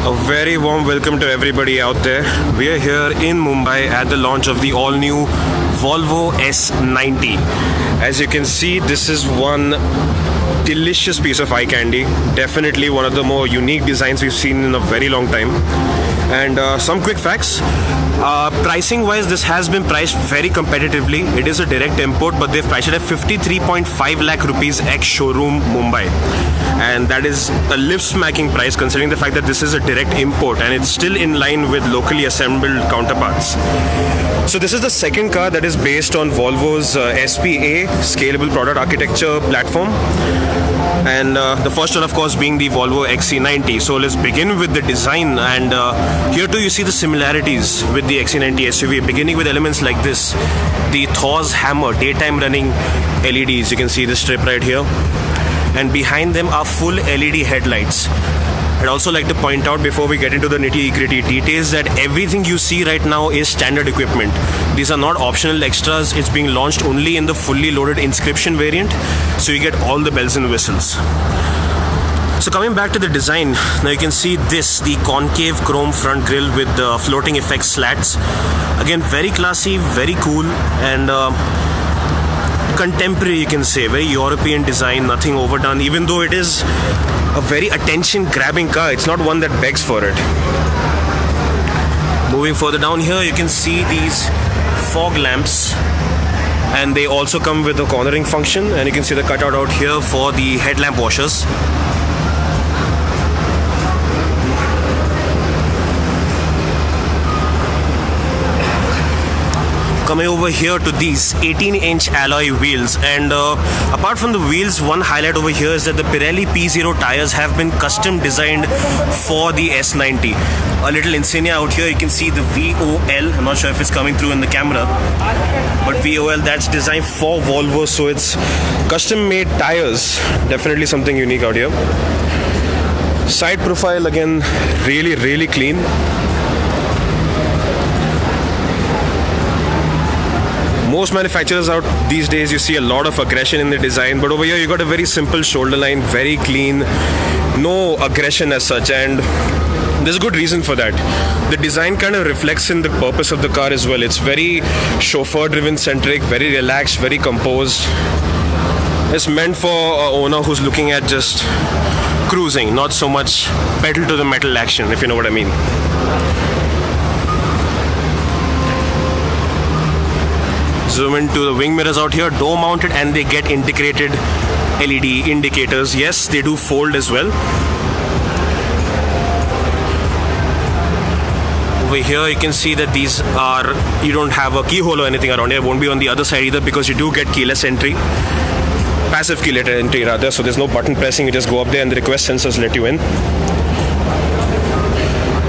A very warm welcome to everybody out there. We are here in Mumbai at the launch of the all-new Volvo S90. As you can see, this is one delicious piece of eye candy. Definitely one of the more unique designs we've seen in a very long time. And some quick facts. Pricing wise, this has been priced very competitively. It is a direct import, but they've priced it at 53.5 lakh rupees ex showroom Mumbai. And that is a lip smacking price considering the fact that this is a direct import and it's still in line with locally assembled counterparts. So this is the second car that is based on Volvo's SPA, Scalable Product Architecture platform. And the first one, of course, being the Volvo XC90. So let's begin with the design. And here too you see the similarities with the XC90 SUV, beginning with elements like this. The Thor's hammer, daytime running LEDs. You can see the strip right here. And behind them are full LED headlights. I'd also like to point out before we get into the nitty-gritty details that everything you see right now is standard equipment. These are not optional extras. It's being launched only in the fully loaded Inscription variant, so you get all the bells and whistles. So coming back to the design, now you can see this, the concave chrome front grille with the floating effect slats. Again, very classy, very cool, and contemporary, you can say. Very European design, nothing overdone. Even though it is a very attention-grabbing car, it's not one that begs for it. Moving further down here, you can see these fog lamps, and they also come with a cornering function, and you can see the cutout out here for the headlamp washers. Coming over here to these 18-inch alloy wheels, and apart from the wheels, one highlight over here is that the Pirelli P0 tires have been custom designed for the S90. A little insignia out here, you can see the VOL. I'm not sure if it's coming through in the camera, but VOL, that's designed for Volvo, so it's custom made tires. Definitely something unique out here. Side profile, again, really clean. Most manufacturers out these days, you see a lot of aggression in the design, but over here you got a very simple shoulder line, very clean, no aggression as such, and there's a good reason for that. The design kind of reflects in the purpose of the car as well. It's very chauffeur-driven centric, very relaxed, very composed. It's meant for an owner who's looking at just cruising, not so much pedal to the metal action, if you know what I mean. Zoom into the wing mirrors out here, door mounted, and they get integrated LED indicators. Yes, they do fold as well. Over here you can see that these are, you don't have a keyhole or anything around here. It won't be on the other side either because you do get keyless entry. Passive keyless entry rather, so there's no button pressing, you just go up there and the request sensors let you in.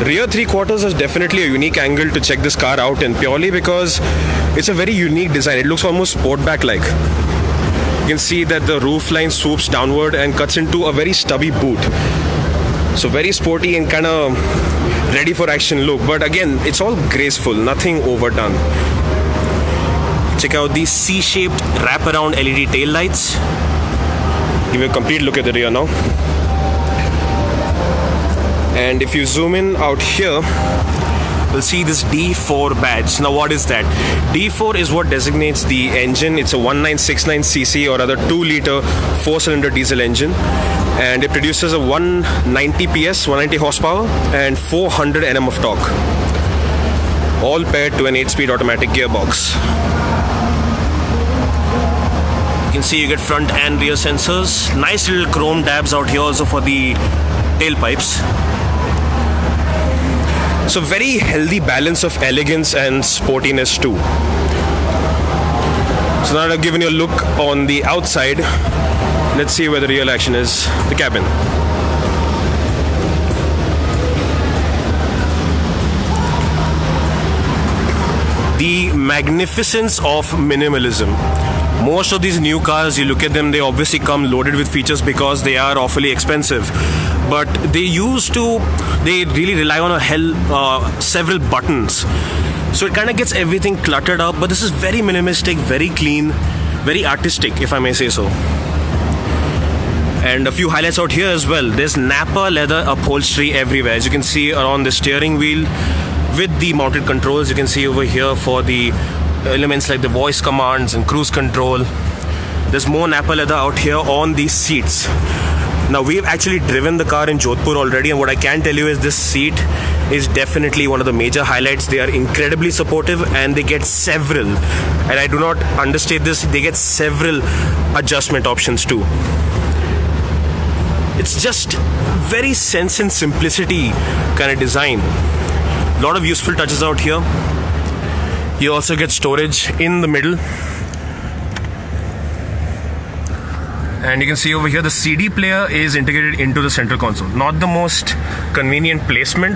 Rear 3/4 is definitely a unique angle to check this car out in, purely because it's a very unique design. It looks almost sportback like. You can see that the roof line swoops downward and cuts into a very stubby boot. So very sporty and kind of ready for action look. But again, it's all graceful, nothing overdone. Check out these C-shaped wraparound LED tail lights. Give you a complete look at the rear now. And if you zoom in out here, we'll see this D4 badge. Now what is that? D4 is what designates the engine. It's a 1969cc or rather 2-liter 4-cylinder diesel engine, and it produces a 190 PS, 190 horsepower and 400 Nm of torque, all paired to an 8-speed automatic gearbox. You can see you get front and rear sensors. Nice little chrome dabs out here also for the tailpipes. So very healthy balance of elegance and sportiness too. So now I've given you a look on the outside. Let's see where the real action is. The cabin. The magnificence of minimalism. Most of these new cars, you look at them, they obviously come loaded with features because they are awfully expensive. But they really rely on several buttons. So it kind of gets everything cluttered up, but this is very minimalistic, very clean, very artistic, if I may say so. And a few highlights out here as well. There's Napa leather upholstery everywhere. As you can see around the steering wheel with the mounted controls, you can see over here for the elements like the voice commands and cruise control. There's more Napa leather out here on these seats. Now, we've actually driven the car in Jodhpur already, and what I can tell you is this seat is definitely one of the major highlights. They are incredibly supportive, and they get several, and I do not understate this, they get several adjustment options too. It's just very sense and simplicity kind of design. A lot of useful touches out here. You also get storage in the middle. And you can see over here the CD player is integrated into the central console. Not the most convenient placement,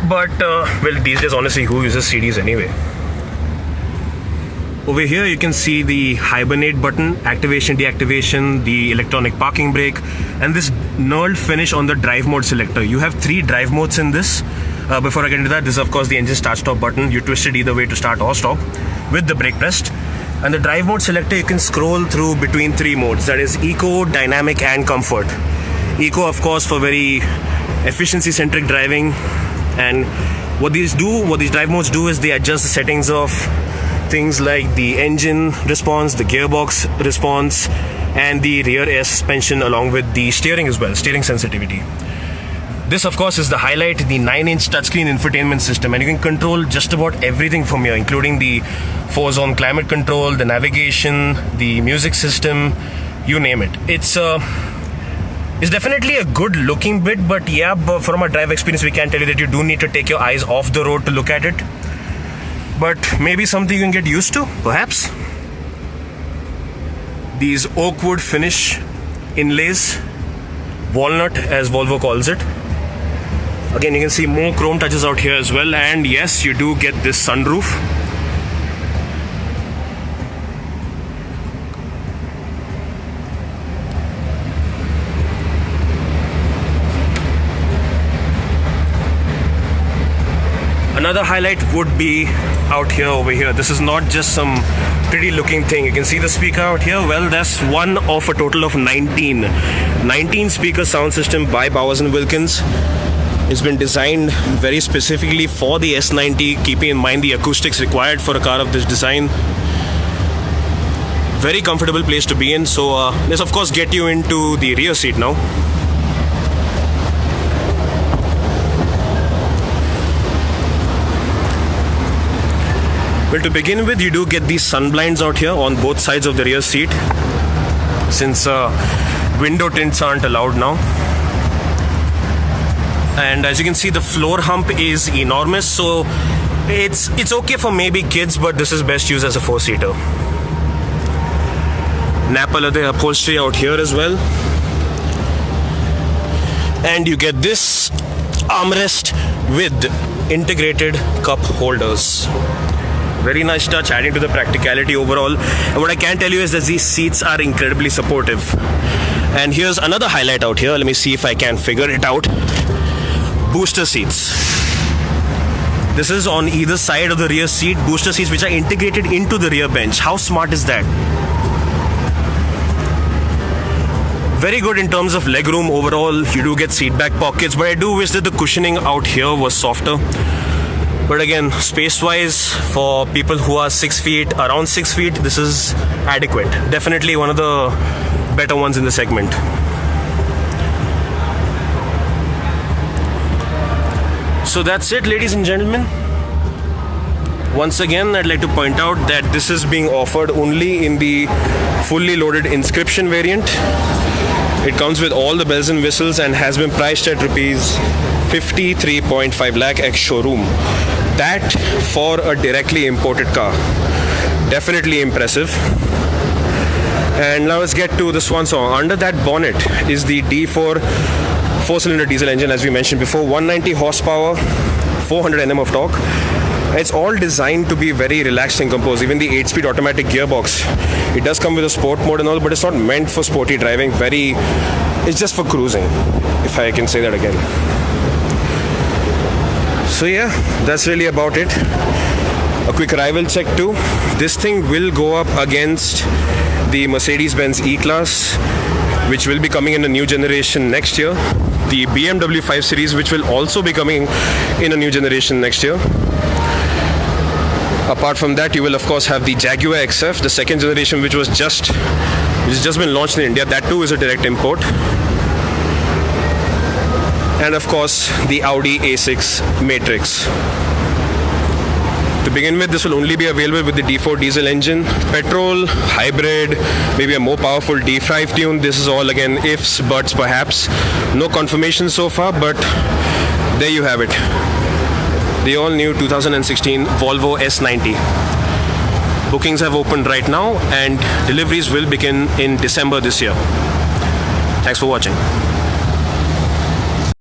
but well, these days honestly, who uses CDs anyway? Over here you can see the hibernate button, activation, deactivation, the electronic parking brake, and this knurled finish on the drive mode selector. You have 3 drive modes in this. Before I get into that, this is of course the engine start stop button. You twist it either way to start or stop with the brake pressed. And the drive mode selector, you can scroll through between 3 modes, that is eco, dynamic and comfort. Eco of course for very efficiency centric driving, and what these drive modes do is they adjust the settings of things like the engine response, the gearbox response, and the rear air suspension, along with the steering as well, steering sensitivity. This of course is the highlight, the 9-inch touchscreen infotainment system, and you can control just about everything from here, including the 4-zone climate control, the navigation, the music system, you name it. It's definitely a good looking bit, but yeah, from a drive experience we can tell you that you do need to take your eyes off the road to look at it. But maybe something you can get used to, perhaps. These oak wood finish inlays, walnut as Volvo calls it. Again, you can see more chrome touches out here as well, and yes, you do get this sunroof. Another highlight would be out here, over here. This is not just some pretty looking thing. You can see the speaker out here. Well, that's one of a total of 19 speaker sound system by Bowers & Wilkins. It's been designed very specifically for the S90, keeping in mind the acoustics required for a car of this design. Very comfortable place to be in. So let's of course get you into the rear seat now. Well, to begin with, you do get these sun blinds out here on both sides of the rear seat, since window tints aren't allowed now. And as you can see, the floor hump is enormous, so it's okay for maybe kids, but this is best used as a 4-seater. Napa leather upholstery out here as well. And you get this armrest with integrated cup holders. Very nice touch, adding to the practicality overall. And what I can tell you is that these seats are incredibly supportive. And here's another highlight out here. Let me see if I can figure it out. Booster seats. This is on either side of the rear seat. Booster seats which are integrated into the rear bench. How smart is that? Very good in terms of legroom overall. You do get seat back pockets, but I do wish that the cushioning out here was softer. But again, space-wise, for people who are 6 feet, around 6 feet, this is adequate. Definitely one of the better ones in the segment. So that's it, ladies and gentlemen. Once again, I'd like to point out that this is being offered only in the fully loaded inscription variant. It comes with all the bells and whistles and has been priced at rupees 53.5 lakh ex-showroom. That for a directly imported car. Definitely impressive. And now let's get to the swan song. Under that bonnet is the D4 4-cylinder diesel engine, as we mentioned before. 190 horsepower, 400 Nm of torque. It's all designed to be very relaxed and composed. Even the 8-speed automatic gearbox, it does come with a sport mode and all, but it's not meant for sporty driving. It's just for cruising, if I can say that again. So yeah, that's really about it. A quick rival check too. This thing will go up against the Mercedes-Benz E-Class which will be coming in a new generation next year. The BMW 5 Series, which will also be coming in a new generation next year. Apart from that, you will of course have the Jaguar XF, the second generation, which has just been launched in India. That too is a direct import. And of course, the Audi A6 Matrix. To begin with, this will only be available with the D4 diesel engine, petrol, hybrid, maybe a more powerful D5 tune. This is all again ifs, buts, perhaps. No confirmation so far, but there you have it. The all-new 2016 Volvo S90. Bookings have opened right now and deliveries will begin in December this year. Thanks for watching.